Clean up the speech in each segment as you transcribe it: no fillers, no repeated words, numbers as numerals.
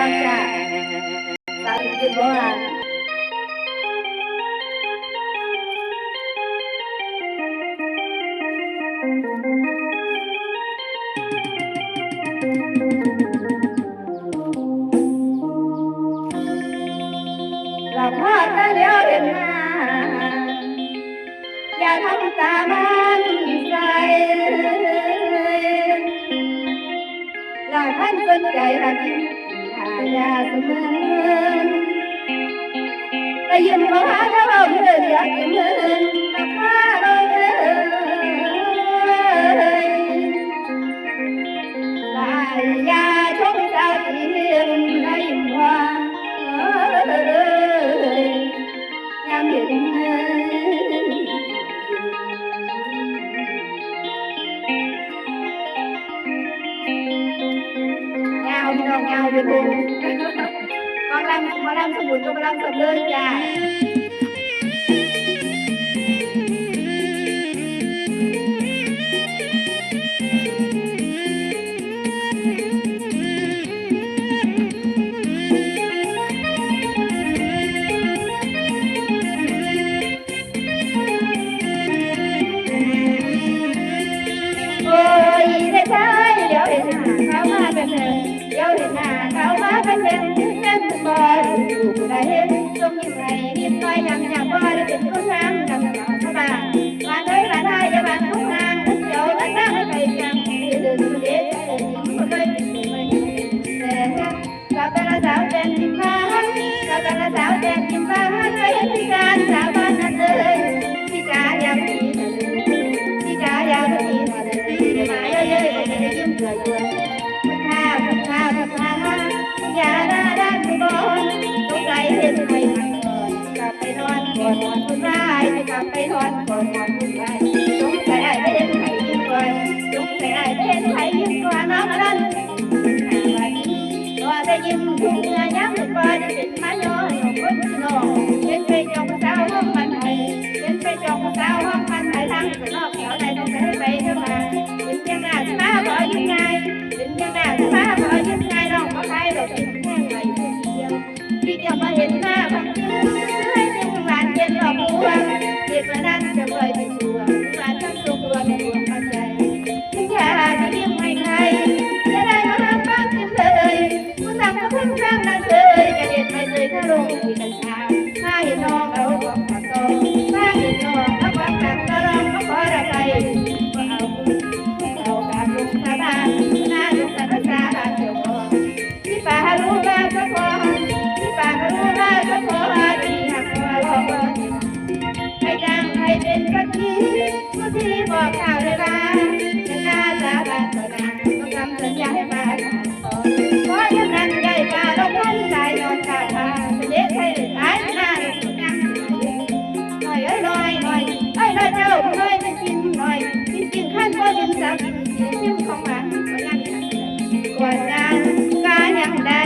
อนจ้ะสาวยืนโบราณเราพอจะเลี้ยวเดินหน้าอย่าทำตามันใจเราท่านสนใจรักยิ่งอย่าเสมอแต่ยืมมาถ้าเราเพื่อนอยากยืมกับมาเลยลายยาชงเจ้าที่ได้ยินว่ายามเห็นเงาพี่น้องเงาอยู่บุญมาลำสมุนก็มาลำสำเร็จจ้าโอ้ยได้ใช่เดี๋ยวเห็นหน้าเขามาเป็นเธอเดี๋ยวเห็นหน้าเขามาเป็นเธอเป็นบ่อยู่ได้เห็นตรงยิ้มไรนิดหน่อยยังอยากบ่ได้เป็นคนงามดังเราเข้าบ้านมาเลยมาได้จะบ้านทุกงานเดี๋ยวแล้วก็ไม่ไปจังเดินเด็ดคนเลยแต่เราแต่ละสาวเด่นยิ้มบ้านเราแต่ละสาวเด่นยิ้มบ้านไม่เห็นพิการสาวบ้านนั่นเลยพี่จ๋าอยากมีพี่จ๋าอยากมีมาเยอะๆก็จะได้ยิ้มเกลือเกลือข้าวอย่าได้ได้ทุกคนทุกใจเห็นไปมันก่อนกลับไปนอนก่อนนอนคุณร้ายกลับไปนอนก่อนนอนคุณร้ายสงสัยไม่เห็นใครยิ้มก่อนสงสัยไม่เห็นใครยิ้มก่อนน้องนั้นตัวได้ยิ้มทุกเมื่อย้ำก่อนจะเป็นมาย่อยคนน้องเห็นไปจองสาวห้องมันไทยเห็นไปจองสาวห้องมันไทยทางไปนอกแถวใดต้องไปเท่ามาเป็นยังหน้าจะมาบ่ยิ้มไงเป็นยังหน้าจะมาบ่ยิ้มไงน้องก็ใครเราเป็นแค่ไหนที่จะมาเห็นหน้าพังจื้อให้จึงหวานเย็นหลอกลวงเด็กมานั้นจะปล่อยไปตัวหวานทั้งตัวในดวงปัจจัยที่อยากจะยิ้มให้ใครจะได้มาหาบ้านจิ้มเลยผู้นำก็เพิ่งสร้างนั่นเลยกระเด็นไปเลยถ้าลงที่กัญชาถ้าเห็นน้องเอาบอกปากโตถ้าเห็นน้องเอาบอกปากตะรองก็ขออะไรก็เอาการลงสาบานหน้าลงสาบานเดี๋ยวก่อนที่ป่ารู้บ้างก็พอที่ป่ารู้บ้างก็พอที่หักคอรอให้ดังให้เป็นสักทีผู้ที่บอกข่าวเลยว่าจะน่าสาบานต่อหน้าต้องทำสัญญาให้มาขอยังนั้นใหญ่ป่าลงพ้นสายนอนขาดมาเด็กให้หายหน้าหนังหน่อยหน่อยหน่อยเอ้ยเจ้าหน่อยจะกินหน่อยกินขั้นก็ยินสาวกินชิมของมันก็ยังกว่าดังกายังได้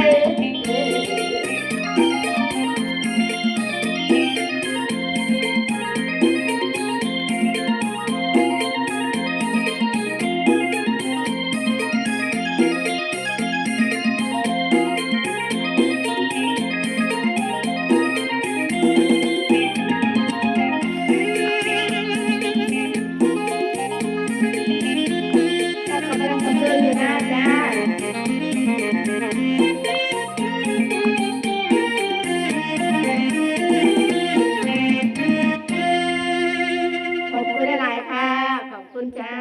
ขอบคุณหลายๆค่ะขอบคุณจ้า